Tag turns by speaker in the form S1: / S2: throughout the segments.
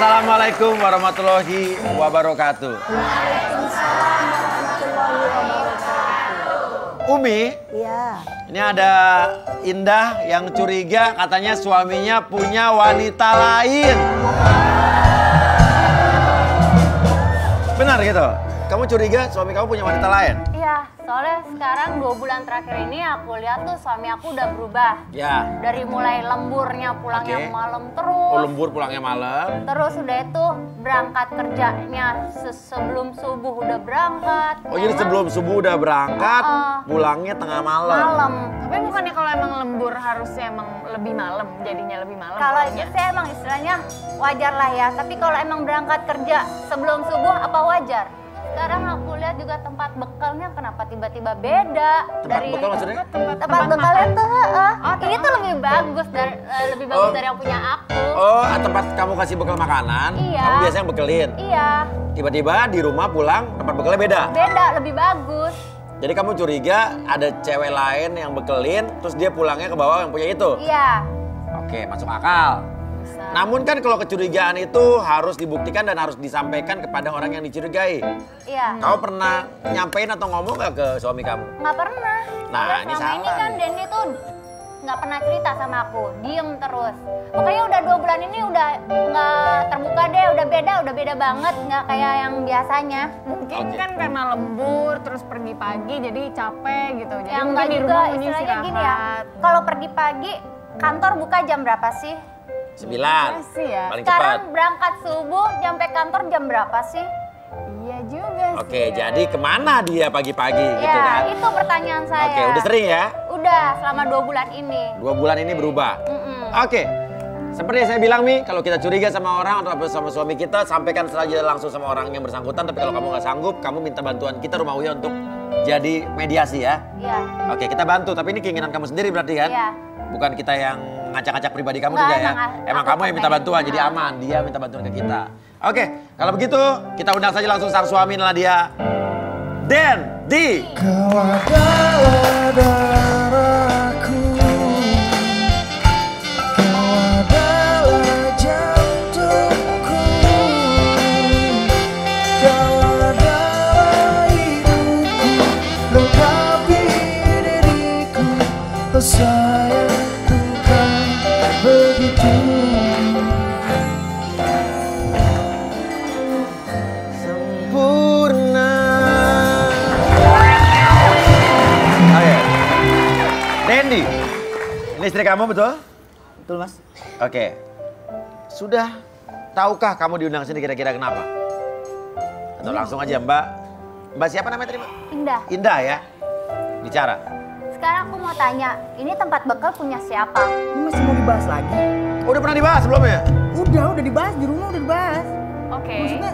S1: Assalamualaikum warahmatullahi wabarakatuh.
S2: Waalaikumsalam warahmatullahi wabarakatuh.
S1: Umi,
S2: Iya.
S1: ini ada Indah yang curiga katanya suaminya punya wanita lain. Benar gitu? Kamu curiga suami kamu punya wanita lain?
S3: Iya, soalnya sekarang 2 bulan terakhir ini aku lihat tuh suami aku udah berubah.
S1: Ya.
S3: Dari mulai lemburnya pulangnya
S1: Oke.
S3: malam terus.
S1: Oh, lembur pulangnya malam.
S3: Terus udah itu berangkat kerjanya sebelum subuh udah berangkat.
S1: Oh, jadi sebelum subuh udah berangkat, pulangnya tengah malam.
S3: Malam.
S4: Tapi bukannya kalau emang lembur harusnya emang lebih malam, jadinya lebih malam.
S3: Kalau itu
S4: pulangnya?
S3: saya emang istilahnya wajar lah ya. Tapi kalau emang berangkat kerja sebelum subuh apa wajar? Sekarang aku lihat juga tempat bekalnya kenapa tiba-tiba beda.
S1: Tempat bekal maksudnya?
S3: Tempat bekalnya tuh, ini tuh lebih bagus dari dari yang punya aku.
S1: Oh, tempat kamu kasih bekal makanan,
S3: Iya.
S1: kamu biasanya bekelin.
S3: Iya,
S1: Tiba-tiba di rumah pulang, tempat bekalnya beda.
S3: beda, lebih bagus.
S1: Jadi kamu curiga ada cewek lain yang bekelin, terus dia pulangnya ke bawah yang punya itu?
S3: Iya,
S1: Oke, masuk akal.
S3: bisa.
S1: Namun kan kalau kecurigaan itu harus dibuktikan dan harus disampaikan kepada orang yang dicurigai.
S3: Iya,
S1: Kamu pernah nyampein atau ngomong gak ke suami kamu?
S3: nggak pernah.
S1: Nah,
S3: Udah
S1: ini
S3: selama ini
S1: salah
S3: kan
S1: nih.
S3: Denny tuh nggak pernah cerita sama aku, diem terus. Pokoknya udah 2 bulan ini udah nggak terbuka deh, udah beda banget, nggak kayak yang biasanya.
S4: Mungkin
S1: Oke.
S4: kan karena lembur, terus pergi pagi jadi capek gitu. Jadi
S3: Yang
S4: mungkin
S3: nggak
S4: di
S3: juga
S4: rumah punya
S3: istilahnya gini ya.
S4: istirahat.
S3: Kalau pergi pagi, kantor buka jam berapa sih?
S1: 9.
S4: Masih ya.
S1: Paling cepat.
S3: Sekarang berangkat subuh, nyampe kantor jam berapa sih?
S4: Iya juga sih.
S1: Oke,
S4: ya.
S1: jadi kemana dia pagi-pagi gitu
S3: Ya,
S1: kan?
S3: itu pertanyaan saya.
S1: Oke, udah sering ya?
S3: Udah, selama 2 bulan ini.
S1: 2 bulan ini berubah. Oke, seperti yang saya bilang Mi, kalau kita curiga sama orang atau sama suami kita, sampaikan saja langsung sama orang yang bersangkutan. Tapi kalau kamu nggak sanggup, kamu minta bantuan kita Rumah Uya untuk jadi mediasi ya.
S3: Iya.
S1: Oke, kita bantu. Tapi ini keinginan kamu sendiri berarti kan?
S3: Iya.
S1: Bukan kita yang ngacak-ngacak pribadi kamu
S3: Nggak,
S1: juga ya.
S3: emang
S1: Emang kamu yang minta
S3: pengen.
S1: bantuan, jadi aman. Dia minta bantuan ke kita. Oke, kalau begitu kita undang saja langsung sang suami adalah dia, Dendi.
S5: Kau adalah darahku, kau adalah jantungku, kau adalah hidupku, lengkapi diriku, oh sayangku kan begitu.
S1: Sempurna. Oke. Dendi, ini istri kamu betul?
S2: Betul, Mas.
S1: Oke. Sudah tahukah kamu diundang sini kira-kira kenapa? Atau langsung aja Mbak. Mbak siapa namanya tadi Mbak?
S3: Indah.
S1: Indah ya? Bicara.
S3: Sekarang aku mau tanya, ini tempat bekal punya siapa?
S2: Ini masih mau dibahas lagi?
S1: Oh, udah pernah dibahas sebelumnya?
S2: Udah dibahas di rumah, udah dibahas.
S4: Oke.
S2: Maksudnya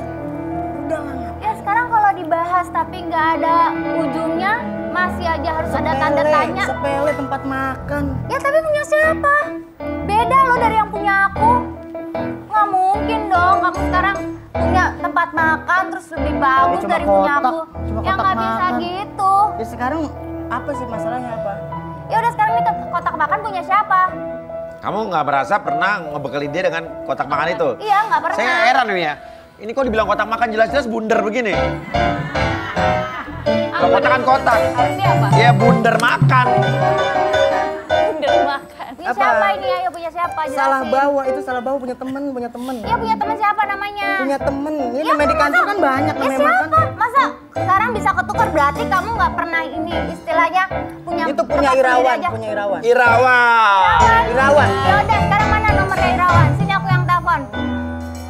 S2: udah lah.
S3: Ya sekarang kalau dibahas tapi nggak ada ujungnya, masih aja harus ada tanda tanya.
S2: Sepele tempat makan.
S3: Ya tapi punya siapa? Beda loh dari yang punya aku. Nggak mungkin dong kamu sekarang punya tempat makan terus lebih bagus
S2: cuma
S3: dari punya
S2: kotak,
S3: aku.
S2: cuma
S3: Ya
S2: kotak
S3: nggak bisa
S2: makan.
S3: gitu.
S2: Ya sekarang apa sih masalahnya apa?
S3: Ya udah sekarang ini kotak makan punya siapa?
S1: Kamu nggak merasa pernah ngebekelin dia dengan kotak makan itu?
S3: Iya nggak pernah.
S1: Saya heran nih ya. Ini kok dibilang kotak makan jelas-jelas bundar begini? Kalau kotak kan kotak.
S4: Harusnya apa?
S1: Ya bundar makan.
S4: Udah makan.
S3: Punya
S2: Apa?
S3: siapa ini? Ayo punya siapa? Jelasin.
S2: Salah bawa, itu salah bawa, punya temen.
S3: Iya punya teman siapa namanya?
S2: Punya temen. Ini
S3: Ya,
S2: namanya di kantor
S3: masa-
S2: kan banyak
S3: Ya
S2: namanya
S3: siapa?
S2: makan.
S3: Masa sekarang bisa ketukar berarti kamu nggak pernah ini istilahnya punya
S2: Itu punya
S3: tempat sendiri
S2: Irawan,
S3: aja.
S2: punya Irawan.
S1: Irawan.
S2: Irawan.
S3: Ya udah sekarang mana nomornya Irawan? Sini aku yang telepon.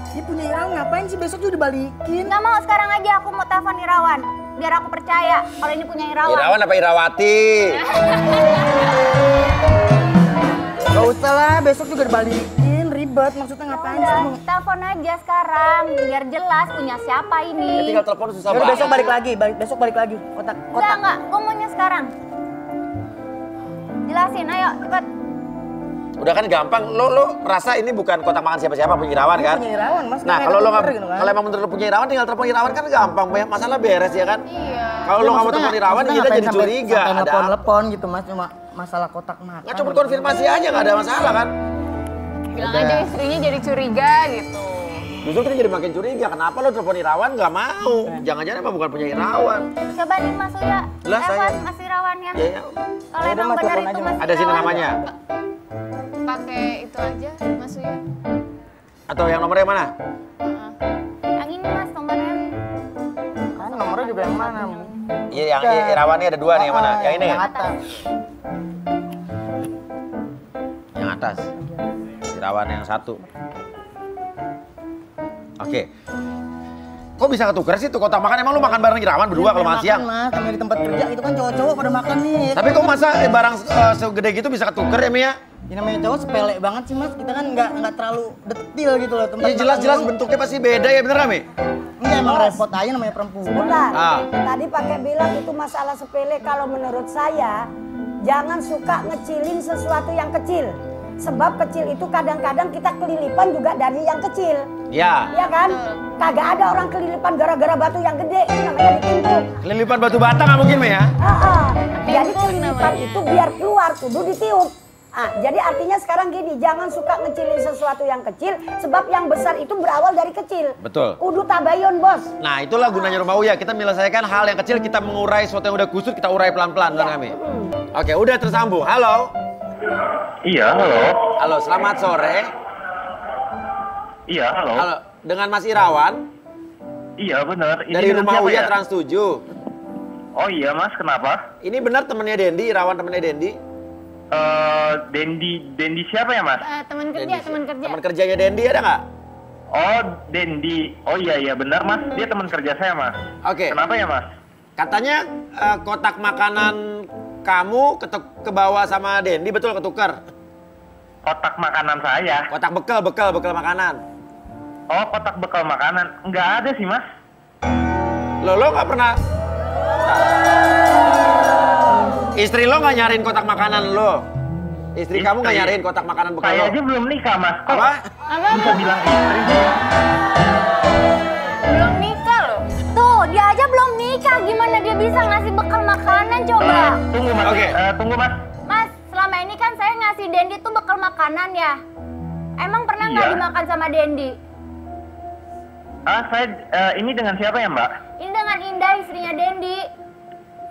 S2: Dia punya Irawan ngapain sih, besok juga dibalikin.
S3: Nggak mau sekarang aja aku mau telepon Irawan. Biar aku percaya kalau ini punya Irawan.
S1: Irawan apa Irawati?
S2: Gak usah lah, besok juga dibalikin. Ribet, maksudnya ngapain sih?
S3: Udah, telepon aja sekarang biar jelas punya siapa
S1: Ya,
S3: ini.
S1: tinggal telepon susah
S2: Yaudah,
S1: banget.
S2: besok balik lagi, besok balik lagi. Kotak.
S3: Enggak, gue maunya sekarang. Jelasin, ayo cepet.
S1: Udah kan gampang, lo merasa ini bukan kotak makan siapa-siapa, punya Irawan kan?
S2: Punya Irawan, Mas.
S1: Nah,
S2: Kayak
S1: kalau lo nggak,
S2: ketuker gitu kan.
S1: kalau emang bener lo punya Irawan, tinggal telepon Irawan kan gampang, banyak masalah beres ya kan?
S4: Iya.
S1: Kalau lo nggak mau telepon Irawan, kita jadi curiga.
S2: Sampai
S1: Ada
S2: telepon gitu, Mas. Cuma masalah kotak makan.
S1: nggak coba konfirmasi aja, nggak ada masalah kan?
S4: Bilang aja istrinya jadi curiga gitu.
S1: Justru kita jadi makin curiga, kenapa lo telepon Irawan nggak mau? Jangan-jangan emang bukan punya Irawan.
S3: Coba nih Mas Uya.
S1: Lah, saya.
S3: Mas Irawan yang
S1: Iya, iya.
S3: kalau
S2: Ya udah,
S3: emang
S2: Mas,
S3: benar
S2: telepon
S3: itu
S2: aja,
S3: Mas
S1: Ada sini
S3: Irawan.
S1: namanya.
S4: Pakai itu aja, Mas Uya.
S1: Atau yang nomornya mana?
S3: Yang ini Mas nomornya.
S2: Kan nomornya juga yang mana?
S1: Iya, yang Irawannya ada 2 nih, yang mana? Yang ini ya?
S2: Yang atas.
S1: Yang atas. Irawan yang 1. Oke. Kok bisa ketuker sih tuh kotak makan? Emang lu makan bareng Irawan berdua kalau makan siang?
S2: Mas, kami di tempat kerja itu kan cowok-cowok pada makan nih.
S1: Tapi kok masa barang segede gitu bisa ketuker ya, Mia?
S2: Ya namanya cowok sepele banget sih Mas, kita kan nggak terlalu detil gitu loh. Tempat
S1: Ya jelas-jelas
S2: makan
S1: bentuknya pasti beda ya, bener gak, Mi?
S2: Enggak, emang repot aja namanya perempuan.
S6: Sebentar,
S1: Ah.
S6: tadi pakai bilang itu masalah sepele. Kalau menurut saya, jangan suka ngecilin sesuatu yang kecil. Sebab kecil itu kadang-kadang kita kelilipan juga dari yang kecil.
S1: Ya.
S6: Iya kan? Kagak ada orang kelilipan gara-gara batu yang gede, itu namanya ditimpuk.
S1: Kelilipan batu bata nggak mungkin, Mi ya?
S6: Jadi kelilipan itu biar keluar, kudu ditiup. Jadi artinya sekarang gini, jangan suka ngecilin sesuatu yang kecil, sebab yang besar itu berawal dari kecil.
S1: Betul.
S6: Kudu tabayun, bos.
S1: Nah, itulah gunanya Rumah Uya. Kita menyelesaikan hal yang kecil, kita mengurai sesuatu yang udah kusut, kita urai pelan-pelan, benar nggak, Mi? Oke, udah tersambung. Halo.
S7: Iya, halo.
S1: Halo, selamat sore.
S7: Iya, halo.
S1: Halo, dengan Mas Irawan
S7: Iya, benar. Ini
S1: dari
S7: dengan
S1: Rumah
S7: siapa
S1: Uya
S7: ya?
S1: Trans 7.
S7: Oh iya, Mas. Kenapa?
S1: Ini benar temennya Dendi, Irawan temennya Dendi?
S7: Dendi siapa ya, Mas?
S4: Teman kerja,
S1: Dendi.
S4: teman kerja.
S1: Teman kerjanya Dendi ada nggak?
S7: Oh, Dendi. Oh iya, benar, Mas. Dia teman kerja saya, Mas.
S1: Oke.
S7: Kenapa ya, Mas?
S1: Katanya kotak makanan kamu ke bawah sama Dendi, betul ketukar?
S7: Kotak makanan saya.
S1: Kotak bekal makanan.
S7: Oh, kotak bekal makanan. Nggak ada sih, Mas.
S1: Lo nggak pernah... Istri lo nggak nyariin kotak makanan lo? Istri kamu nggak nyariin kotak makanan bekal
S7: Saya
S1: lo?
S7: aja belum nikah, Mas. Kok
S1: Apa?
S7: bisa bilang istri sih?
S4: Belum nikah loh.
S3: Tuh, dia aja belum nikah. Gimana dia bisa ngasih bekal makanan coba?
S7: Tunggu, Mas.
S1: Oke.
S7: Tunggu, Mas.
S3: Mas, selama ini kan saya ngasih Dendi tuh bekal makanan ya. Emang pernah nggak
S7: Iya.
S3: dimakan sama Dendi?
S7: Saya ini dengan siapa ya, Mbak?
S3: Ini dengan Indah, istrinya Dendi.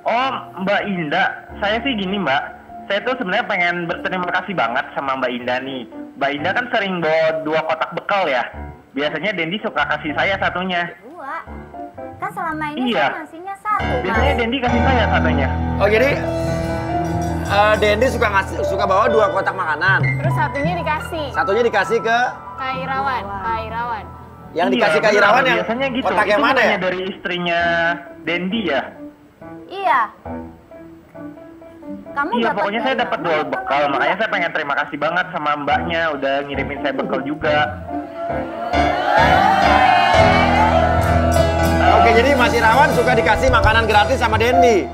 S7: Oh, Mbak Indah. Saya sih gini, Mbak. Saya tuh sebenarnya pengen berterima kasih banget sama Mbak Indah nih. Mbak Indah kan sering bawa 2 kotak bekal ya. Biasanya Dendi suka kasih saya satunya.
S3: 2. Kan selama ini
S7: Iya.
S3: saya ngasihnya 1,
S7: Biasanya
S3: Mas.
S7: Dendi kasih saya satunya.
S1: Oh jadi Dendi suka bawa 2 kotak makanan.
S4: Terus satunya dikasih
S1: Satunya dikasih ke
S4: Kak Irawan, Kak Irawan.
S1: yang
S7: Iya,
S1: dikasih ke
S7: benar.
S1: Irawan yang
S7: biasanya gitu.
S1: kotak
S7: Itu
S1: yang mana ya?
S7: bukannya dari istrinya Dendi ya?
S3: Iya. Kamu
S7: Iya,
S3: dapat
S7: pokoknya saya
S3: dari
S7: dapat
S3: mana
S7: 2
S3: bekal
S7: bekal.
S3: dua?
S7: Makanya saya pengen terima kasih banget sama mbaknya udah ngirimin saya bekal juga.
S1: Oke jadi Mas Irawan suka dikasih makanan gratis sama Dendi.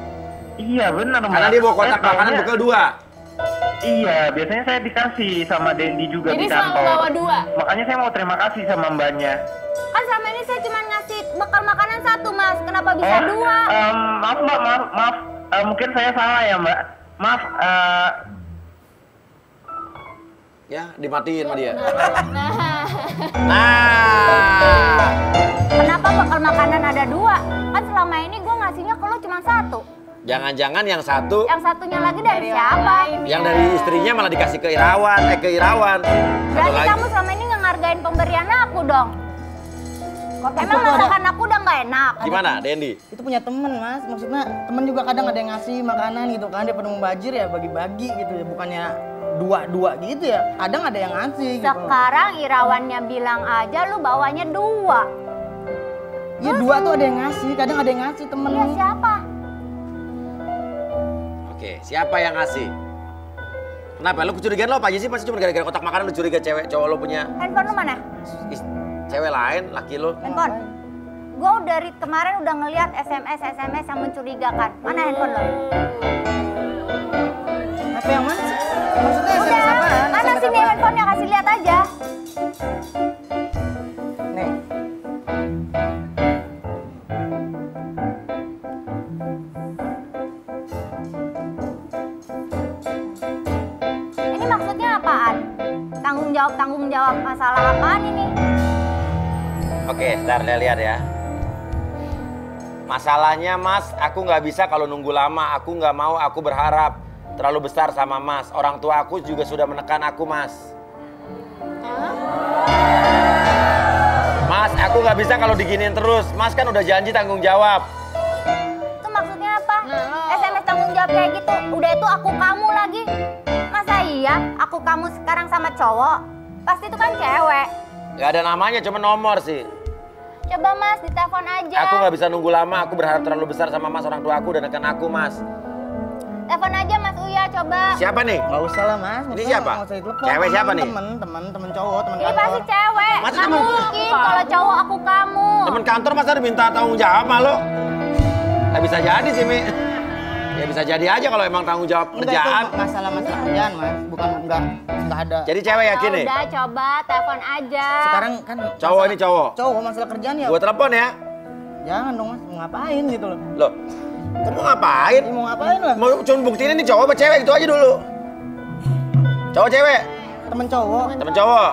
S7: Iya, benar, Mbak.
S1: Karena dia bawa kotak
S7: Saya
S1: makanan
S7: taunya-
S1: bekal 2.
S7: Iya, biasanya saya dikasih sama Dendi juga
S4: Jadi
S7: di
S4: selalu
S7: kantor.
S4: bawa 2.
S7: Makanya saya mau terima kasih sama mbaknya.
S3: Kan selama ini saya cuma ngasih bekal makanan 1, Mas. Kenapa bisa 2?
S7: Maaf Mbak, maaf. Mungkin saya salah ya Mbak. Maaf,
S1: Ya dimatiin sama dia.
S4: Nah,
S1: Nah.
S3: Kenapa bekal makanan ada 2? Kan selama ini gue ngasihnya ke lo cuma 1.
S1: Jangan-jangan yang satu
S3: Yang satunya lagi dari
S4: orang
S3: siapa?
S4: lain ya.
S1: yang dari istrinya malah dikasih ke Irawan, ke Irawan. Satu
S3: Berarti
S1: lagi.
S3: kamu selama ini nggak ngargain pemberian aku dong.
S2: Kotak
S3: Emang
S2: itu ada-
S3: masakan aku udah nggak enak?
S1: Gimana, Dendi?
S2: Itu punya temen Mas, maksudnya temen juga kadang ada yang ngasih makanan gitu kan, dia pada membajir ya bagi-bagi gitu ya, bukannya 2-2 gitu ya, kadang ada yang ngasih gitu.
S3: Sekarang Irawannya bilang aja lu bawanya 2.
S2: Iya 2 tuh ada yang ngasih, kadang ada yang ngasih temen.
S3: Iya siapa?
S1: Oke, siapa yang ngasih? Kenapa? Lu kecurigaan lo apa aja sih? Pasti cuma gara-gara kotak makanan lu curiga cewek cowok lo punya
S3: Handphone lu mana?
S1: cewek lain, laki lo.
S3: Handphone. Gue dari kemarin udah ngeliat SMS yang mencurigakan. Mana handphone lo?
S2: Apa yang mana sih? Maksudnya
S3: Udah,
S2: SMS apaan?
S3: mana
S2: SMS
S3: sini
S2: apaan?
S3: handphonenya kasih lihat aja.
S2: Nih.
S3: Ini maksudnya apaan? Tanggung jawab masalah apaan ini?
S1: Oke, ntar lihat ya. Masalahnya Mas, aku nggak bisa kalau nunggu lama. Aku nggak mau, aku berharap terlalu besar sama Mas. Orang tua aku juga sudah menekan aku, Mas. Mas, aku nggak bisa kalau diginiin terus. Mas kan udah janji tanggung jawab.
S3: Itu maksudnya apa? SMS tanggung jawab kayak gitu. Udah itu aku kamu lagi. Masa iya aku kamu sekarang sama cowok? Pasti itu kan cewek.
S1: Gak ada namanya, cuma nomor sih.
S3: Coba Mas, ditelepon aja.
S1: Aku nggak bisa nunggu lama. Aku berharap terlalu besar sama Mas. Orang tua aku udah neken aku, Mas.
S3: Telepon aja Mas Uya, coba.
S1: Siapa nih?
S2: Nggak usah lah mas.
S1: Ini siapa?
S2: Nggak usah ditelepon.
S1: Cewek siapa nih?
S2: Temen cowok, temen
S3: Ini
S2: kantor.
S3: pasti cewek.
S1: Masa
S3: Nggak
S1: temen-
S3: mungkin kalau cowok aku kamu.
S1: Temen kantor masa diminta tanggung jawab malu? Gak bisa jadi sih, Mi. Ya bisa jadi aja kalau emang tanggung jawab
S2: Enggak,
S1: kerjaan.
S2: itu masalah kerjaan mas, bukan enggak ada.
S1: Jadi cewek yakin nih?
S3: Udah coba telepon aja.
S2: Sekarang kan
S1: Cowok ini cowok.
S2: Cowok masalah kerjaan ya.
S1: Gua telepon ya.
S2: Jangan dong mas, mau ngapain gitu loh.
S1: Loh, kamu ngapain?
S2: Mau ngapain lah?
S1: Mau cuma buktiin ini cowok apa cewek? Itu aja dulu. Cowok cewek?
S2: Temen cowok.
S1: Temen cowok?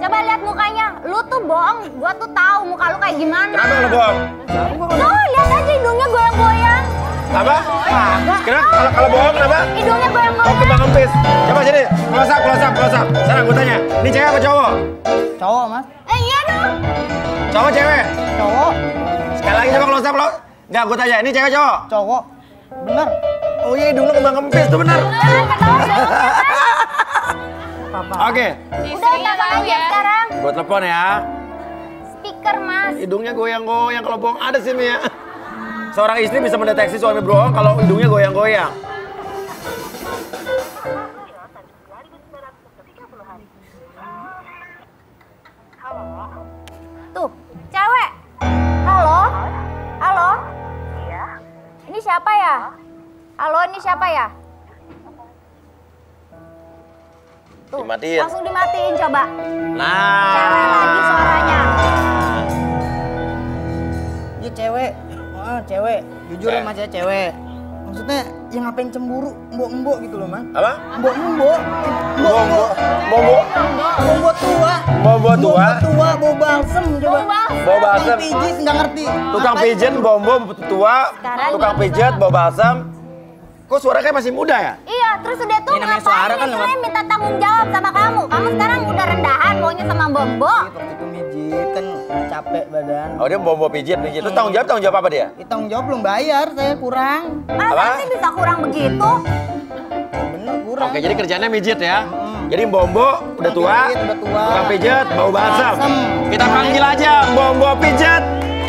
S3: Coba lihat mukanya. Lu tuh bohong. Gua tuh tahu muka lu kayak gimana.
S1: Kenapa lu bohong?
S3: Tuh, lihat aja hidungnya goyang-goyang.
S1: Apa? Kenapa? Kalau bohong kenapa?
S3: Hidungnya
S1: Oh,
S3: goyang-goyang.
S1: kembang kempis. Coba sini, close up. Sekarang gue tanya, ini cewek apa cowok?
S2: Cowok mas.
S3: Iya dong.
S1: Cowok cewek?
S2: Cowok.
S1: Sekali lagi coba close up lo. Enggak, gue tanya, ini cewek cowok?
S2: Cowok. Bener.
S1: Oh iya, hidung lu kembang kempis tuh bener.
S3: Jangan ketawa dong.
S1: Oke,
S3: Udah telepon aja sekarang.
S1: gue telepon ya.
S3: Speaker Mas.
S1: Hidungnya goyang-goyang, kalau bohong ada sih Mi ya. Seorang istri bisa mendeteksi suami bohong kalau hidungnya goyang-goyang.
S3: Tuh, cewek. Halo? Halo? Iya. Ini siapa ya? Halo, ini siapa ya? Tuh,
S1: Dimatiin.
S3: langsung dimatiin coba.
S1: Nah.
S3: Cewek lagi suaranya.
S2: Dia cewek. Wah, cewek. Jujur
S1: Cewek.
S2: sama saya cewek. Maksudnya yang ngapain cemburu, mbok-mbok gitu loh, Mas.
S1: Apa?
S2: Mbok-mbok.
S1: Bobo.
S2: Mbok tua.
S1: Bobo tua.
S2: Mbok tua, bau balsem coba.
S1: Bau balsem.
S2: Pijit nggak ngerti.
S1: Tukang
S2: Ngapain?
S1: pijen, bombo tua.
S3: Sekarang
S1: Tukang
S3: juga.
S1: pijet, bawa balsam. Kok suara kayak masih muda ya?
S3: Iya, terus udah tuh
S2: Ini namanya
S3: ngapain
S2: suara kan,
S3: nih kalian minta tanggung jawab sama kamu? Kamu sekarang udah rendahan, maunya sama Bombo.
S2: Waktu itu mijit kan capek badan.
S1: Oh dia bombo pijit. Terus tanggung jawab apa dia?
S2: Kita tanggung jawab belum bayar, saya kurang.
S3: Masa
S1: Apa?
S3: sih bisa kurang begitu?
S2: Bener kurang.
S1: Oke, jadi kerjanya mijit ya. Jadi bombo udah tua,
S2: Udah tua.
S1: tukang pijet, bau balsam.
S2: Balsam.
S1: Kita panggil aja bombo pijet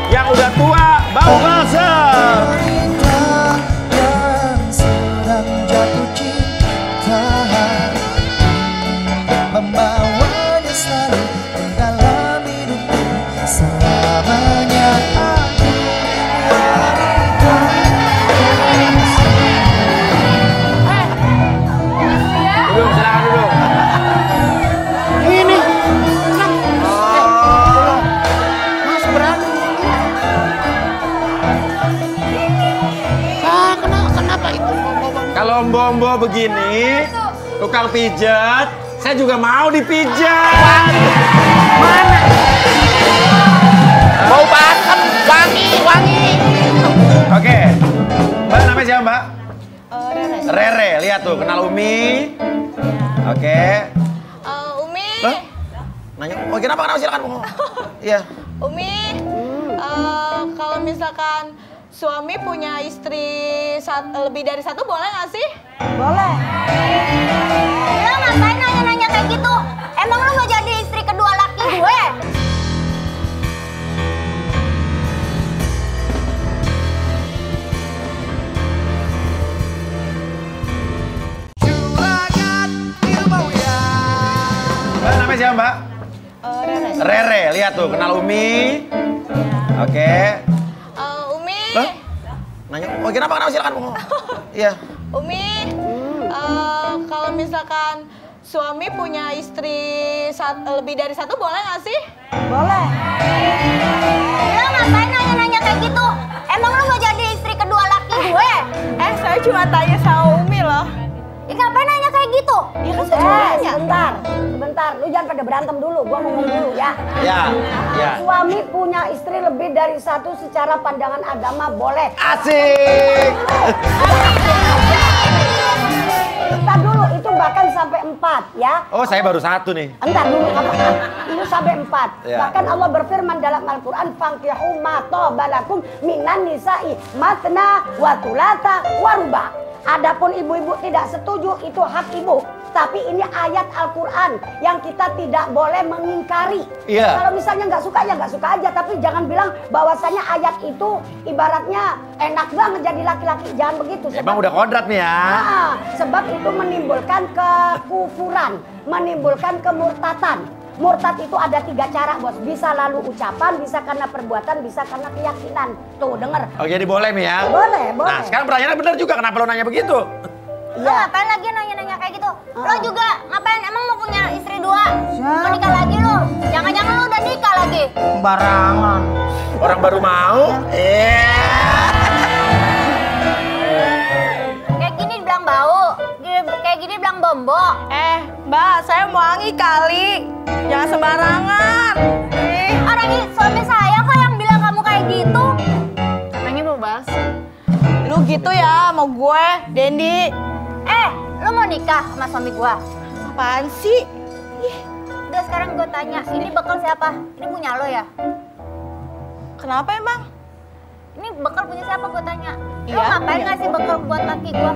S1: yang udah tua, bau balsam.
S5: Wanita yang sedang jatuh cinta membawanya selalu di dalam hidupku selamanya. Aku wanita.
S1: Duduk, silakan duduk.
S2: Ini. Mas berani. Kenapa itu?
S1: Kalau bombo begini, tukang pijet, saya juga mau dipijat.
S2: Mana? Bau balsem, wangi.
S1: Oke, Mbak namanya siapa Mbak? Rere, lihat tuh, kenal Umi. Oke.
S4: Umi,
S1: Hah? Nanya, oh kenapa silakan. Iya.
S4: Umi, kalau misalkan suami punya istri lebih dari satu boleh nggak sih?
S6: Boleh.
S3: Lo ngapain nanya-nanya kayak gitu? Emang lo mau jadi istri kedua laki gue?
S1: Mbak namanya siapa Mbak? Rere, lihat tuh, kenal Umi. Oke.
S4: Umi,
S1: Hah? Nanya, oh kenapa silakan. Iya.
S4: Umi, kalau misalkan suami punya istri lebih dari satu boleh nggak sih?
S6: Boleh.
S3: Lo ngapain nanya-nanya kayak gitu? Emang lo mau jadi istri kedua laki gue?
S4: Saya cuma tanya sama Umi loh.
S3: Ya ngapain nanya kayak gitu?
S4: gitu? Ya kan saya cuma nanya.
S6: Sebentar. Lu jangan pada berantem dulu. Gua ngomong dulu ya.
S1: Ya.
S6: Suami punya istri lebih dari satu secara pandangan agama boleh.
S1: Asik.
S6: Entar dulu, itu bahkan sampai 4 ya.
S1: Oh, saya baru 1 nih.
S6: Entar dulu, itu sampai 4.
S1: Ya.
S6: Bahkan Allah berfirman dalam Al-Quran, fankihu ma tobalakum minan nisa'i matna wa thulatha wa ruba. Adapun ibu-ibu tidak setuju, itu hak ibu. Tapi ini ayat Al-Quran yang kita tidak boleh mengingkari.
S1: Iya.
S6: Kalau misalnya nggak suka ya nggak suka aja, tapi jangan bilang bahwasanya ayat itu ibaratnya enak banget jadi laki-laki. Jangan begitu.
S1: Emang udah kodrat nih ya.
S6: Sebab itu menimbulkan kekufuran, menimbulkan kemurtatan. Murtad itu ada 3 cara, bos. Bisa lalu ucapan, bisa karena perbuatan, bisa karena keyakinan. Tuh, denger.
S1: Oh, jadi boleh nih ya?
S6: Boleh.
S1: Nah, sekarang pertanyaannya benar juga. Kenapa lo nanya begitu?
S3: Lo ngapain lagi nanya-nanya kayak gitu? Lo juga ngapain? Emang mau punya istri 2? Mau nikah lagi lo? Jangan-jangan lo udah nikah lagi?
S2: Sembarangan.
S1: Orang baru mau?
S3: Kayak gini bilang bau, kayak gini bilang bombo.
S4: Mbak, saya mau wangi kali. Jangan sembarangan.
S3: Orang ini suami saya kok yang bilang kamu kayak gitu.
S4: Katanya mau bahas. Lu gitu ya mau gue, Dendi.
S3: Lo mau nikah sama suami gua?
S4: Apaan sih?
S3: Udah sekarang gue tanya, ini bekal siapa? Ini punya lo ya?
S4: Kenapa emang?
S3: Ini bekal punya siapa gue tanya? Lo
S4: Iya,
S3: ngapain
S4: punya
S3: ngasih bekal buat laki gua?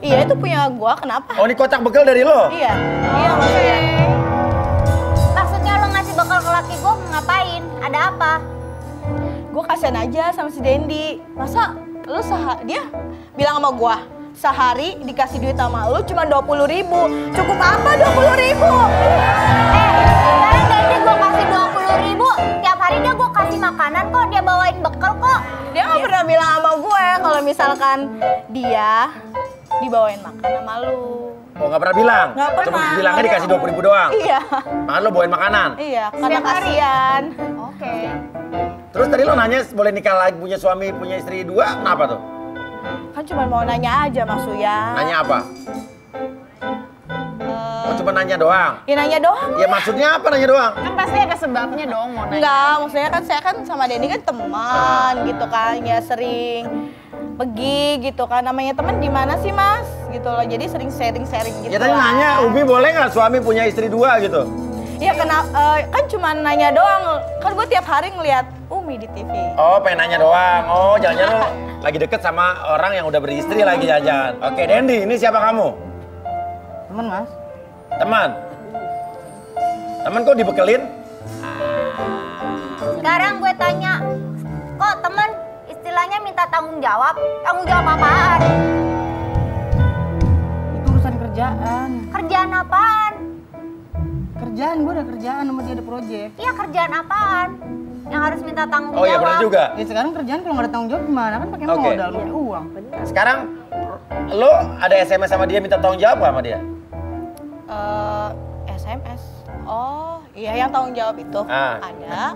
S4: Iya itu punya gua, kenapa?
S1: Oh, ini kotak bekal dari lo?
S4: Iya, iya maksudnya.
S3: Maksudnya lo ngasih bekal ke laki gua ngapain? Ada apa?
S4: Gue kasihan aja sama si Dendi. Masa lu dia bilang sama gua sehari dikasih duit sama lu cuma 20.000. Cukup apa 20.000?
S3: Sekarang Dendi gua kasih 20.000, tiap hari dia gua kasih makanan kok, dia bawain bekal kok.
S4: Dia nggak pernah bilang sama gue kalau misalkan dia dibawain makan sama lu.
S1: Oh, nggak pernah bilang?
S4: Nggak pernah.
S1: Cuma bilangnya dikasih 20.000 doang?
S4: Iya.
S1: Makan lo bawain makanan?
S4: Iya, karena kasihan.
S3: Oke.
S1: Terus tadi lo nanya boleh nikah lagi, punya suami, punya istri 2, kenapa tuh?
S4: Kan cuma mau nanya aja Mas Uya.
S1: Nanya apa? Oh, cuma nanya doang?
S4: Ya nanya doang.
S1: Ya maksudnya apa nanya doang?
S8: Kan pasti ada sebabnya dong mau nanya.
S4: Enggak, maksudnya kan saya kan sama Denny kan teman gitu kan, ya sering pergi gitu kan. Namanya teman gimana sih Mas? Gitu loh, jadi sering sharing-sharing gitu.
S1: Ya tadi
S4: lah.
S1: nanya, Umi boleh nggak suami punya istri 2 gitu?
S4: Ya kan cuma nanya doang. Kan gue tiap hari ngeliat Umi di TV.
S1: Oh, pengen nanya doang. Oh, jangan-jangan lo lagi deket sama orang yang udah beristri lagi jajan. Oke, Dendi, ini siapa kamu?
S2: Temen, Mas.
S1: Teman? Teman kok dibekelin?
S3: Sekarang gue tanya, kok temen istilahnya minta tanggung jawab? Tanggung jawab apaan?
S2: Itu urusan kerjaan.
S3: Kerjaan apaan?
S2: Kerjaan, gue ada kerjaan sama dia ada proyek.
S3: Iya kerjaan apaan? Yang harus minta tanggung
S1: Oh
S3: jawab?
S1: iya benar juga.
S2: Ya sekarang kerjaan kalau nggak ada tanggung jawab gimana? Kan pakai
S1: Oke.
S2: modal, pakai uang.
S1: Sekarang lo ada SMS sama dia minta tanggung jawab nggak sama dia?
S4: SMS. Oh, iya yang tanggung jawab itu. Ada.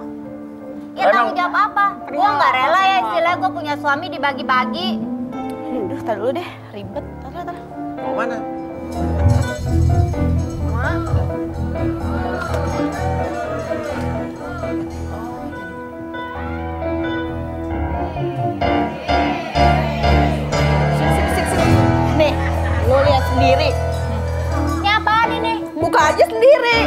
S3: Ya tanggung jawab apa? Gue nggak rela ya istilahnya gue punya suami dibagi-bagi.
S4: Duh, tar dulu deh, ribet. Tar.
S1: Mau mana?
S4: Sini. Nih, lo lihat sendiri.
S3: Ini apaan ini?
S4: Buka aja sendiri.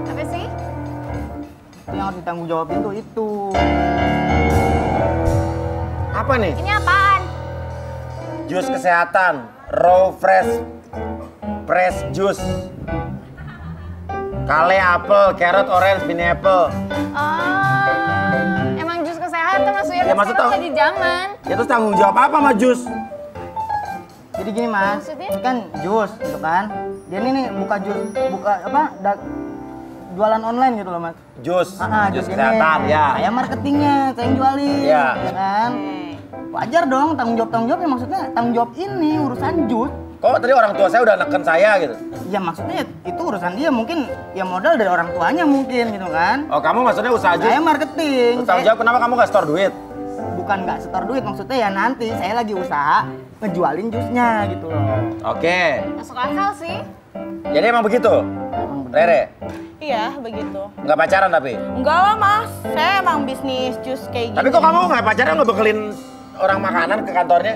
S8: Apa sih?
S2: Itu yang harus ditanggung jawabin tuh itu.
S1: Apa nih?
S3: Ini apaan?
S1: Jus kesehatan, raw fresh juice. Kale apel, carrot, orange, pineapple.
S8: Emang jus kesehatan maksudnya
S1: Ya, maksud
S8: sekarang
S1: tahu.
S8: lagi zaman.
S1: Ya terus tanggung jawab apa sama jus?
S2: Jadi gini Mas,
S8: Maksudnya?
S2: ini kan jus gitu kan. Dia ini nih buka apa? Jualan online gitu loh Mas.
S1: Jus
S2: Jus ini.
S1: kesehatan, ya.
S2: Saya marketingnya, saya yang jualin,
S1: Iya.
S2: ya kan. Wajar dong tanggung jawab ya maksudnya tanggung jawab ini urusan jus.
S1: Kok tadi orang tua saya udah neken saya gitu?
S2: Ya maksudnya itu urusan dia mungkin ya modal dari orang tuanya mungkin gitu kan.
S1: Oh kamu maksudnya usaha jus?
S2: Saya marketing.
S1: Tanggung jawab kenapa kamu gak store duit?
S2: bukan nggak setor duit, maksudnya ya nanti saya lagi usaha ngejualin jusnya gitu loh.
S1: Oke.
S8: Masuk akal sih.
S1: Jadi emang begitu? Rere?
S4: Iya, begitu.
S1: Nggak pacaran tapi?
S4: Enggak lah mas, saya emang bisnis jus kayak gitu.
S1: Tapi kok kamu nggak pacaran ngebekelin orang makanan ke kantornya?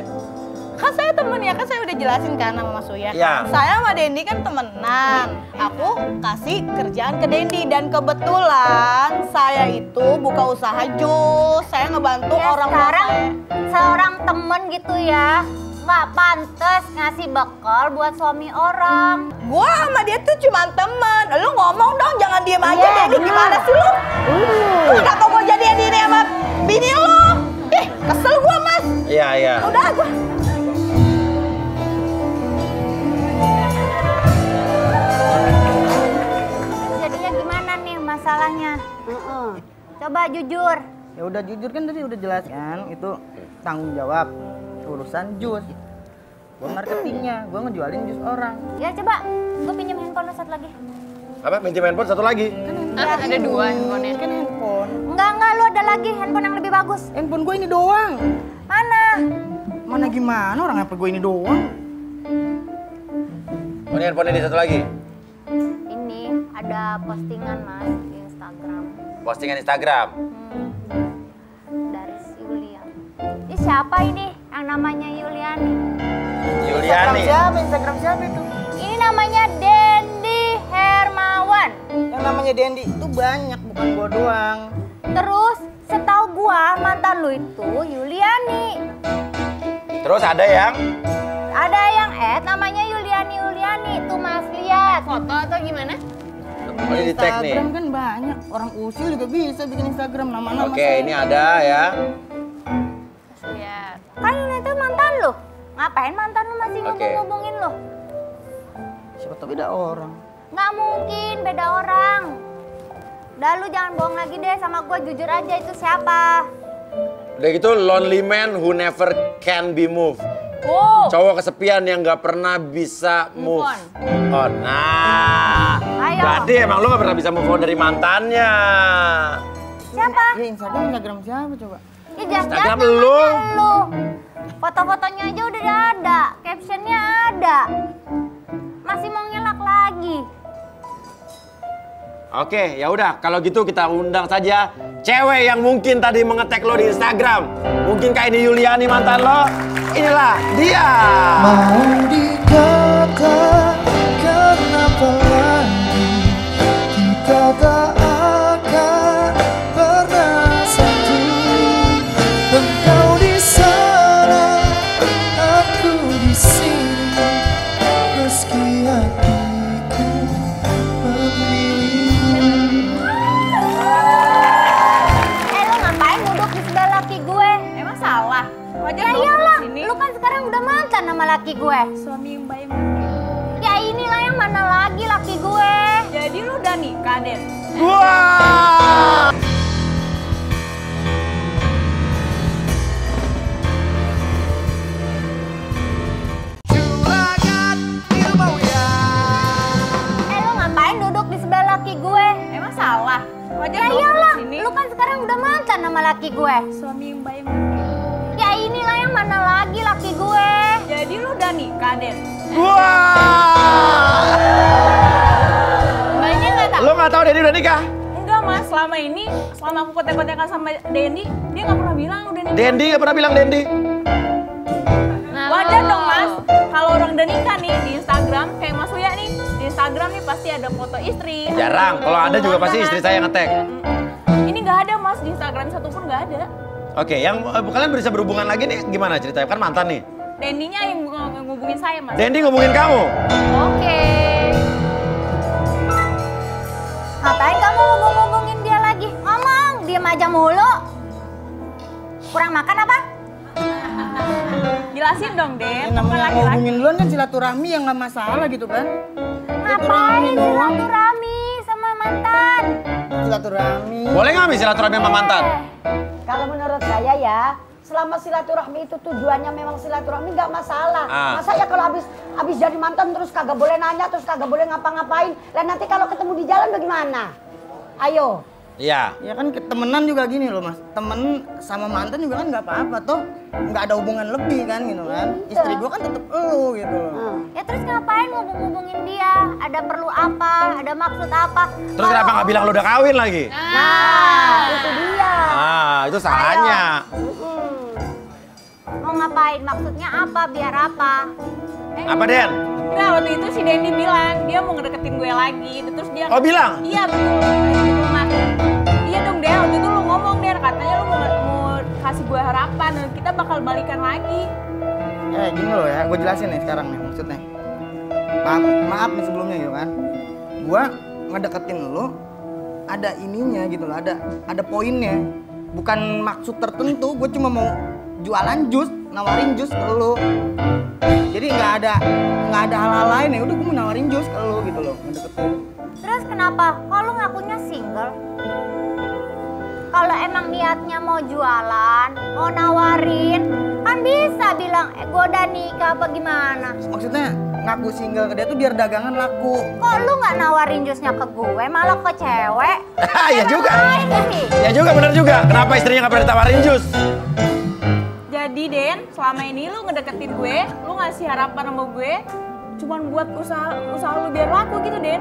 S4: Kan saya temen ya, kan saya udah jelasin kan sama Mas Uya.
S1: Iya.
S4: Saya sama Dendi kan temenan. Aku kasih kerjaan ke Dendi dan kebetulan saya itu buka usaha jus. Saya ngebantu
S3: Ya,
S4: orang
S3: sekarang
S4: saya.
S3: seorang temen gitu ya, nggak pantas ngasih bekal buat suami orang.
S4: Gua sama dia tuh cuma temen. Lu ngomong dong, jangan diem aja.
S6: Iya,
S4: Dendi gimana sih lu? Lu kenapa gua jadian diri sama bini lu? Ih, kesel gua mas.
S1: Iya, iya.
S4: Udah gua.
S3: Jadinya gimana nih masalahnya? Coba jujur.
S2: Ya udah jujur kan tadi udah jelas kan, itu tanggung jawab urusan jus. Gue marketingnya, gue ngejualin jus orang.
S3: Ya coba, gue pinjam handphone lo satu lagi.
S1: Apa? Minjem handphone satu lagi?
S8: Ada dua handphonenya.
S2: Kan handphone.
S3: Enggak, lu ada lagi handphone yang lebih bagus.
S2: Handphone gue ini doang.
S3: Mana?
S2: Mana gimana orang HP gue ini doang?
S1: Oh, ini handphone ini satu lagi?
S3: Ini ada postingan mas di Instagram.
S1: Postingan Instagram?
S3: Dari si Yulian. Ini siapa ini yang namanya Yuliani?
S1: Yuliani?
S2: Instagram siapa itu?
S3: Ini namanya Dendi Hermawan.
S2: Yang namanya Dendi itu banyak, bukan gue doang.
S3: Terus setahu gua mantan lu itu Yuliani.
S1: Terus ada yang?
S3: Ada yang namanya Yuliani. Tuh mas lihat.
S8: Foto atau gimana?
S1: Oh, ini di tag nih.
S2: Instagram kan banyak, orang usil juga bisa bikin Instagram nama-nama.
S1: Oke, ini ada ya.
S8: Lihat.
S3: Kan itu mantan lu. Ngapain mantan lu masih
S1: Oke.
S3: ngubungin lu?
S2: Siapa tahu beda orang.
S3: Nggak mungkin beda orang. Udah lu jangan bohong lagi deh sama gua, jujur aja itu siapa.
S1: Udah gitu, lonely man who never can be moved.
S8: Oh.
S1: Cowok kesepian yang nggak pernah bisa move on. Nah,
S3: Ayo.
S1: berarti emang lu nggak pernah bisa move on dari mantannya.
S3: Siapa?
S2: Ya Instagram siapa coba?
S3: Ya jangan
S1: Instagram
S3: namanya
S1: lu.
S3: lu. Foto-fotonya aja udah ada, captionnya ada. Masih mau ngelak lagi.
S1: Oke, ya udah. Kalau gitu kita undang saja cewek yang mungkin tadi mengetek lo di Instagram. Mungkinkah ini Yuliani mantan lo? Inilah dia.
S5: Mau dikatakan apa lagi, kita tak akan pernah satu. Engkau di sana, aku di sini, meski hatiku memilih.
S3: Lu ngapain duduk di sebelah laki gue?
S8: Emang salah? Wajar
S3: Ya
S8: dong
S3: iyalah,
S8: di sini.
S3: lu kan sekarang udah mantan sama laki gue.
S8: Suami yang baik.
S3: Ya inilah yang mana lagi laki gue.
S8: Jadi lu udah nikah, Den?
S1: Wah!
S3: Lu ngapain duduk di sebelah laki gue?
S8: Emang salah? Wajar
S3: Ya
S8: dong
S3: iyalah,
S8: di sini.
S3: lu kan sekarang udah mantan sama laki gue.
S8: Suami yang baik.
S3: Ya inilah yang mana lagi laki gue.
S8: Jadi lu udah nikah, Den?
S1: Wah!
S8: Mbaknya nggak tahu?
S1: Lo nggak tahu Dedi udah nikah?
S8: Enggak mas, selama ini, selama aku kontek-kontekan sama Dendi, dia nggak pernah bilang udah nikah.
S1: Dendi nggak pernah bilang Dendi.
S8: Wajar dong mas, kalau orang udah nikah nih di Instagram, kayak Mas Uya nih, di Instagram nih pasti ada foto istri.
S1: Jarang, kalau ada juga pasti istri saya ngetek.
S8: Ini nggak ada mas, di Instagram satupun nggak ada.
S1: Oke, yang kalian bisa berhubungan lagi nih gimana ceritanya? Kan mantan nih.
S8: Dendinya yang ngubungin saya mas.
S1: Dendi ngomongin kamu.
S3: Oke. Ngapain kamu ngomong-ngomongin dia lagi? Ngomong, diem aja mulu. Kurang makan apa?
S8: Jelasin dong Den,
S2: Yang namanya
S8: laki-laki.
S2: ngomongin duluan kan silaturahmi yang nggak masalah gitu kan?
S3: Ngapain silaturahmi sama mantan?
S2: Silaturahmi.
S1: Boleh nggak Mi silaturahmi sama mantan?
S6: Kalau menurut saya ya, selama silaturahmi itu tujuannya memang silaturahmi nggak masalah.
S1: Ah.
S6: Masa ya kalau habis jadi mantan terus kagak boleh nanya, terus kagak boleh ngapa-ngapain. Dan nanti kalau ketemu di jalan bagaimana? Ayo.
S1: Iya.
S2: Ya kan temenan juga gini loh mas, temen sama mantan juga kan nggak apa-apa toh, nggak ada hubungan lebih kan gitu kan. Istri gua kan tetep elu gitu loh.
S3: Ya terus ngapain ngubung-ngubungin dia? Ada perlu apa? Ada maksud apa?
S1: Terus kenapa nggak bilang lu udah kawin lagi?
S3: Nah, itu dia.
S1: Ah, itu salahnya.
S3: Mau ngapain? Maksudnya apa? Biar apa?
S1: Apa Den?
S8: Nah waktu itu si Dendi bilang dia mau ngedeketin gue lagi, terus dia.
S1: Oh bilang?
S8: Iya betul. Di rumah. Iya dong Den, waktu itu lu ngomong Den, katanya lu mau kasih gue harapan dan kita bakal balikan lagi.
S2: Ya gini loh ya, gue jelasin nih sekarang nih maksudnya. Maaf nih sebelumnya gitu kan. Gua ngedeketin lu ada ininya gitu loh, ada poinnya. Bukan maksud tertentu, gue cuma mau jualan jus, nawarin jus ke lu. Jadi nggak ada hal-hal lain ya, udah gue mau nawarin jus ke lu gitu loh, ngedeketin.
S3: Terus kenapa? Kalau ngakunya single? Kalau emang niatnya mau jualan, mau nawarin, kan bisa bilang, gue udah nikah apa gimana?
S2: Maksudnya ngaku single ke dia tuh biar dagangan laku.
S3: Kok lu nggak nawarin jusnya ke gue, malah ke cewek?
S1: Ya juga.
S3: Ngapain sih?
S1: Ya juga bener juga. Kenapa istrinya nggak pernah ditawarin jus?
S8: Jadi Den, selama ini lu ngedeketin gue, lu ngasih harapan sama gue, cuman buat usaha lu biar laku gitu Den.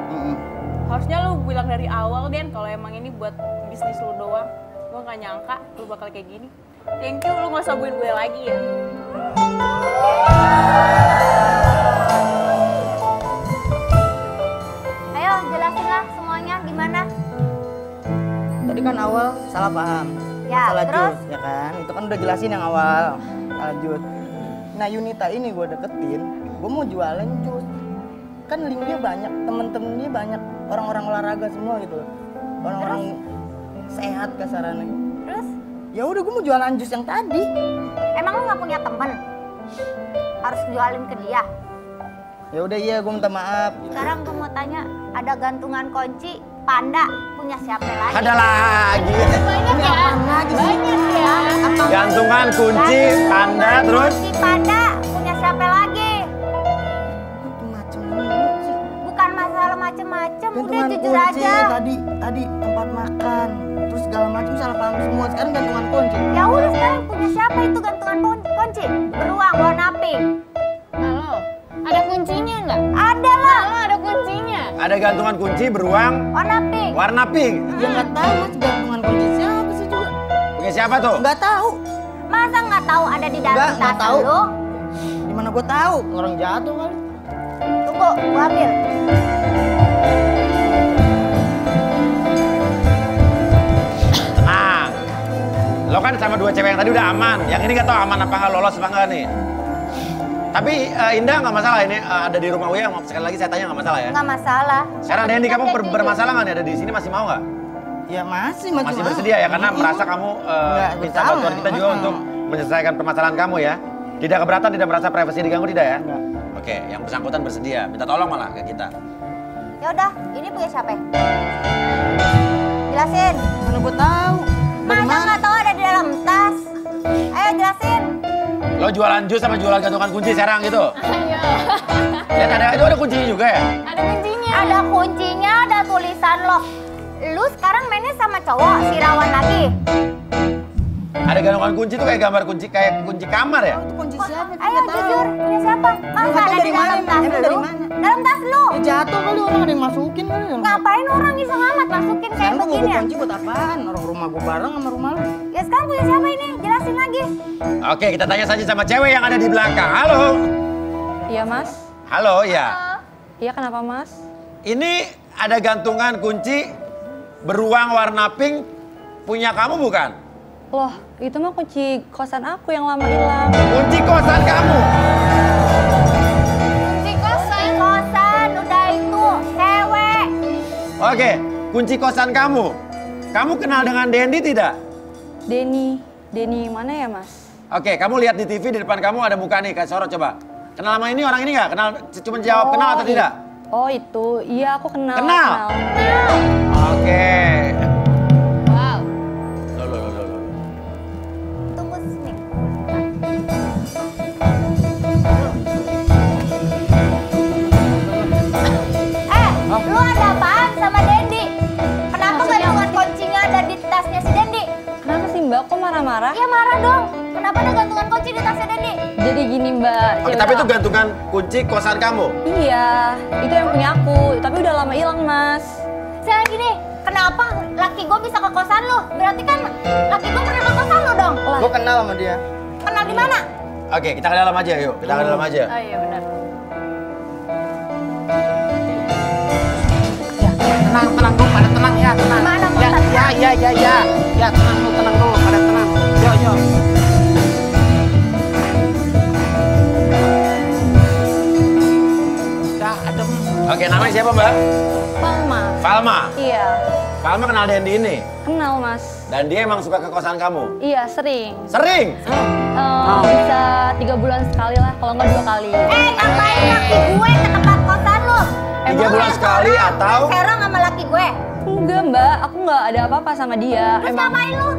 S8: Harusnya lu bilang dari awal Den, kalau emang ini buat bisnis lu doang. Gue gak nyangka lu bakal kayak gini. Thank you, lu gak usah hubungin gue lagi ya.
S3: Ayo jelasin lah semuanya gimana?
S2: Tadi kan awal salah paham.
S3: Ya,
S2: Salah
S3: terus?
S2: jus, ya kan? Itu kan udah jelasin yang awal. Salah jus. Nah Yunita ini gue deketin, gue mau jualan jus. Kan link dia banyak, temen-temen dia banyak, orang-orang olahraga semua gitu. Orang-orang sehat kasarannya.
S3: Terus?
S2: Ya udah gue mau jualan jus yang tadi.
S3: Emang lu nggak punya temen? Harus jualin ke dia?
S2: Ya udah iya, gue minta maaf.
S3: Sekarang gue mau tanya, ada gantungan kunci Panda punya siapa lagi?
S1: Ada lagi.
S3: Banyak ya? Banyak ya?
S1: Gantungan kunci Panda terus.
S3: Kunci Panda punya siapa lagi?
S2: Macem mulu sih.
S3: Bukan masalah macem-macem, udah
S2: Gantungan
S3: jujur
S2: kunci
S3: aja.
S2: tadi tempat makan, terus segala macam salah paham semua. Sekarang gantungan kunci.
S3: Ya udah sekarang punya siapa itu gantungan kunci? Beruang warna pink.
S9: Halo, ada kuncinya nggak?
S3: Ada lah.
S9: Halo, ada kuncinya.
S1: Ada gantungan kunci beruang
S3: Warna pink.
S1: warna pink.
S2: Ya nggak tahu mas gantungan kunci siapa sih juga.
S1: Punya siapa tuh?
S2: Nggak tahu.
S3: Masa nggak tahu ada di dalam
S2: Nggak
S3: tas
S2: tahu.
S3: lu?
S2: Gimana gue tahu? Orang jatuh kali.
S3: Tunggu, gua ambil.
S1: Nah, lo kan sama dua cewek yang tadi udah aman. Yang ini nggak tahu aman apa nggak, lolos apa nggak nih. Tapi Indah nggak masalah ini ada di rumah Uya. Sekali lagi saya tanya nggak masalah ya.
S3: Nggak masalah.
S1: Sekarang Dendi kamu
S3: Kayak gitu.
S1: bermasalah nggak nih ada di sini, masih mau nggak?
S2: Ya masih
S1: Masih bersedia ya karena merasa kamu
S2: Nggak
S1: minta
S2: bersalah.
S1: bantuan kita juga untuk menyelesaikan permasalahan kamu ya. Tidak keberatan, tidak merasa privasi diganggu, tidak ya?
S2: Nggak.
S1: Oke, yang bersangkutan bersedia. Minta tolong malah ke kita.
S3: Ya udah, ini punya siapa? Jelasin.
S2: Mana gue tahu?
S3: Masa nggak tahu ada di dalam tas? Ayo jelasin.
S1: Lo jualan jus sama jualan gantungan kunci sekarang gitu?
S9: Ayo.
S1: Lihat itu ada kuncinya juga ya?
S9: Ada kuncinya.
S3: Ada kuncinya, ada tulisan lo. Lu sekarang mainnya sama cowok, si Rawan lagi.
S1: Ada gantungan kunci tuh kayak gambar kunci, kayak kunci kamar ya?
S2: Itu kunci siapa?
S3: Ayo jujur, punya siapa? Masa
S2: nggak tahu
S3: ada di
S2: dari
S3: dalam
S2: mana,
S3: tas
S2: emang dari
S3: lu?
S2: mana?
S3: Dalam tas lu.
S2: Ya jatuh kali orang ada yang masukin kali.
S3: Ngapain orang iseng amat masukin kayak
S2: Sekarang gue
S3: begini ya?
S2: kunci buat apaan? Orang rumah gue bareng sama rumah lu.
S3: Ya sekarang punya siapa ini? Jelasin lagi.
S1: Oke, kita tanya saja sama cewek yang ada di belakang. Halo?
S10: Iya mas.
S1: Halo, ya.
S10: Iya kenapa mas?
S1: Ini ada gantungan kunci beruang warna pink punya kamu bukan?
S10: Loh itu mah kunci kosan aku yang lama hilang.
S1: Kunci kosan kamu?
S3: Kunci kosan, udah itu cewek.
S1: Oke, kunci kosan kamu. Kamu kenal dengan Dendi tidak?
S10: Denny mana ya mas?
S1: Oke, kamu lihat di TV di depan kamu ada muka nih, kayak sorot coba. Kenal sama ini orang ini nggak? Kenal, cuma jawab kenal atau tidak?
S10: Oh itu, iya aku kenal.
S1: Kenal? Oke.
S9: Wow.
S1: Loh.
S3: Tunggu sini. Lu ada apaan sama Dendi? Kenapa gantungan kuncinya ada
S10: marah?
S3: Ya marah dong. Kenapa ada gantungan kunci di tasnya Dendi?
S10: Jadi gini Mbak.
S1: Oke, tapi itu gantungan kunci kosan kamu?
S10: Iya, itu yang punya aku. Tapi udah lama hilang Mas.
S3: Sekarang gini, kenapa laki gue bisa ke kosan lu? Berarti kan laki gue pernah ke kosan lu dong?
S2: Gue kenal sama dia.
S3: Kenal di mana?
S1: Oke, kita ke dalam aja yuk. Kita ke dalam aja.
S10: Oh iya benar.
S5: Tenang dulu, pada tenang ya, tenang.
S3: Mana mau
S5: Ya, tenang dulu, pada tenang. Yo. Ya, adem.
S1: Oke, namanya siapa Mbak?
S10: Palma.
S1: Falma.
S10: Iya,
S1: Falma kenal Dendi ini?
S10: kenal Mas.
S1: Dan dia emang suka ke kosan kamu?
S10: Iya, sering.
S1: Sering?
S10: Bisa 3 bulan sekali lah, kalau nggak 2 kali.
S3: Ngapain laki gue ke tempat kosan lu?
S1: 3 bulan sekali atau?
S3: Serong sama laki gue.
S10: Enggak Mbak, aku nggak ada apa-apa sama dia.
S3: Terus ngapain lu?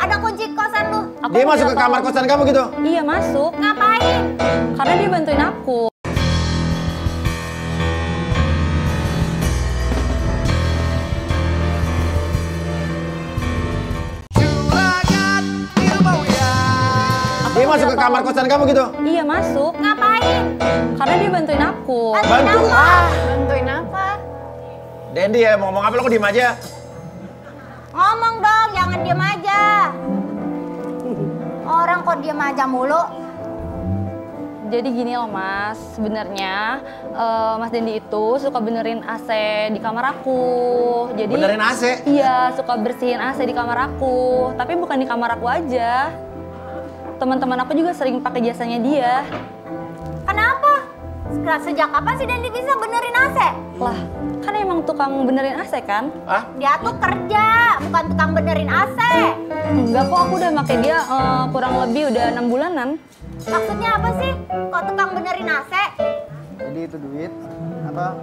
S3: Ada kunci kosan lu?
S10: Aku
S1: Dia
S10: mau
S1: masuk ke
S10: bilang
S1: kamar
S10: tolong.
S1: kosan kamu gitu?
S10: Iya masuk,
S3: Ngapain?
S10: karena dia bantuin aku.
S1: Dia masuk ke kamar kosan kamu gitu?
S10: Iya masuk,
S3: Ngapain?
S10: karena dia bantuin aku.
S1: Bantu?
S9: Bantuin apa?
S1: Dendi ya, mau ngomong apa lo kok diem aja?
S3: Ngomong dong, jangan diem aja. Orang kok diem aja mulu?
S10: Jadi gini loh Mas, sebenarnya Mas Dendi itu suka benerin AC di kamar aku. Jadi
S1: Benerin AC?
S10: Iya, suka bersihin AC di kamar aku. Tapi bukan di kamar aku aja. Teman-teman aku juga sering pakai jasanya dia.
S3: Kenapa? Sejak kapan sih Dendi bisa benerin AC?
S10: Lah, kan emang tukang benerin AC kan?
S1: Hah?
S3: Dia tuh kerja, bukan tukang benerin AC.
S10: Enggak kok, aku udah pakai dia kurang lebih udah 6 bulanan.
S3: Maksudnya apa sih? Kok tukang benerin AC?
S2: Jadi itu duit apa?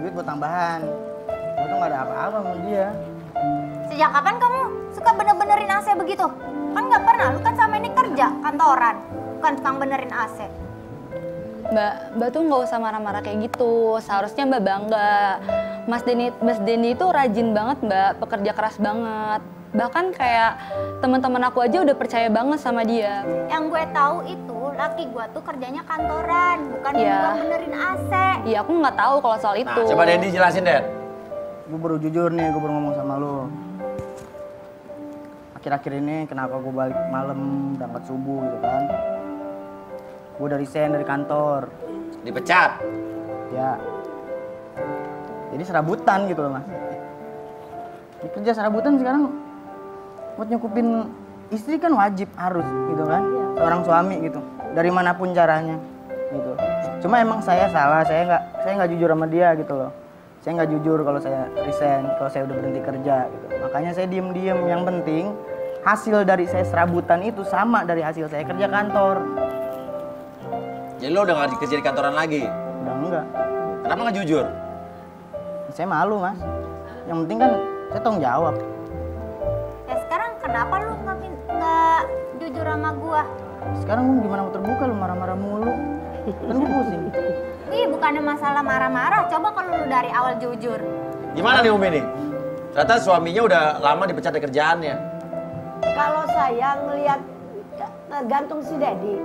S2: Duit buat tambahan. Gue tuh gak ada apa-apa sama dia.
S3: Sejak kapan kamu suka bener-benerin AC begitu? Kan nggak pernah, lu kan sama ini kerja kantoran, bukan tukang benerin AC.
S10: Mbak tuh nggak usah marah-marah kayak gitu. Seharusnya Mbak bangga. Mas Dendi itu rajin banget Mbak, pekerja keras banget. Bahkan kayak teman-teman aku aja udah percaya banget sama dia.
S3: Yang gue tahu itu laki gue tuh kerjanya kantoran, bukan
S10: Iya.
S3: tukang benerin AC.
S10: Iya aku nggak tahu kalau soal
S1: Nah,
S10: itu.
S1: coba Dendi jelasin, Den.
S2: Gue baru jujur nih, gue baru ngomong sama lu. Akhir-akhir ini kenapa gue balik malam, berangkat subuh gitu kan. Gue udah resign dari kantor.
S1: Dipecat.
S2: Ya. Jadi serabutan gitu loh mas. Di kerja serabutan sekarang buat nyukupin istri kan wajib harus gitu kan. Seorang suami gitu. Dari manapun caranya gitu. Cuma emang saya salah, saya nggak jujur sama dia gitu loh. Saya nggak jujur kalau saya resign, kalau saya udah berhenti kerja gitu. Makanya saya diem-diem. Yang penting hasil dari saya serabutan itu sama dari hasil saya kerja kantor.
S1: Jadi lo udah gak kerja di kantoran lagi?
S2: Udah enggak.
S1: Kenapa gak jujur?
S2: Saya malu mas. Yang penting kan saya tanggung jawab.
S3: Ya sekarang kenapa lu nggak jujur sama gua?
S2: Sekarang gue gimana mau terbuka lu marah-marah mulu. Kan gue pusing.
S3: Ih bukannya masalah marah-marah, coba kalau lu dari awal jujur.
S1: Gimana nih Umi nih? Ternyata suaminya udah lama dipecat dari kerjaannya.
S6: Kalau saya ngelihat gantung si Dedi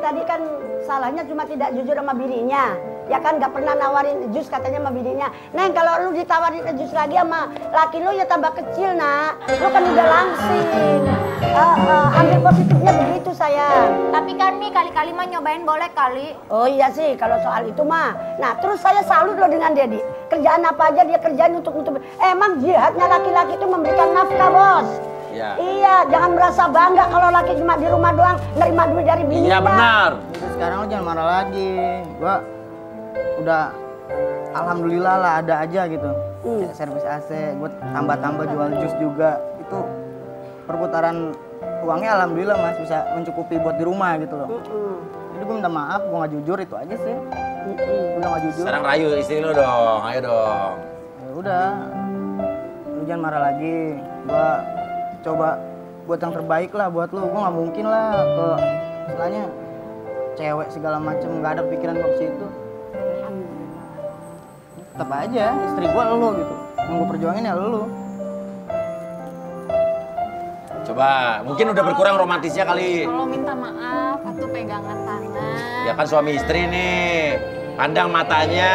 S6: tadi kan salahnya cuma tidak jujur sama bininya. Ya kan gak pernah nawarin jus katanya sama bininya. Neng kalau lu ditawarin jus lagi sama laki lu ya tambah kecil nak. Lu kan udah langsing. Ambil positifnya begitu sayang.
S3: Tapi kan Mi kali-kali mah nyobain boleh kali.
S6: Oh iya sih kalau soal itu mah. Nah terus saya salut loh dengan Dedi. Kerjaan apa aja dia kerjain untuk emang jihadnya laki-laki itu memberikan nafkah bos.
S1: Ya.
S6: Iya, jangan merasa bangga kalau laki cuma di rumah doang nerima duit dari bini.
S1: Iya benar.
S2: Jadi sekarang lo jangan marah lagi. Gua udah alhamdulillah lah ada aja gitu. Kayak servis AC, gue tambah-tambah jual jus juga. Itu perputaran uangnya alhamdulillah mas bisa mencukupi buat di rumah gitu loh. Jadi gue minta maaf, gue nggak jujur itu aja sih. Gue udah nggak jujur.
S1: Sekarang rayu istri lo dong, ayo dong.
S2: Ya udah, lu jangan marah lagi. Gua coba buat yang terbaik lah buat lu. Gua nggak mungkin lah ke istilahnya cewek segala macem, nggak ada pikiran gua ke situ. Tetap aja istri gua lu gitu. Yang gua perjuangin ya lu.
S1: Coba, mungkin udah berkurang romantisnya kali.
S9: Kalau minta maaf atau pegangan tangan.
S1: Ya kan suami istri nih. Pandang matanya.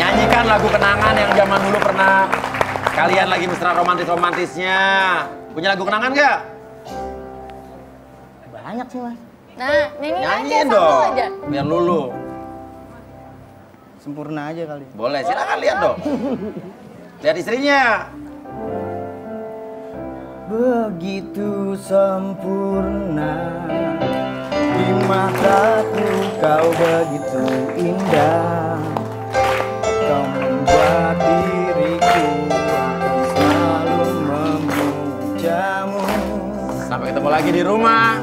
S1: Nyanyikan lagu kenangan yang zaman dulu pernah kalian lagi mesra romantis-romantisnya. Punya lagu kenangan nggak?
S2: Banyak sih, Mas.
S9: Nah,
S1: Nyanyiin dong.
S9: aja.
S1: Biar lulu.
S2: Sempurna aja kali.
S1: Boleh, silakan lihat dong. Lihat istrinya.
S2: Begitu sempurna di mataku, kau begitu indah. Kau membuat diriku selalu memujamu.
S1: Sampai ketemu lagi di rumah.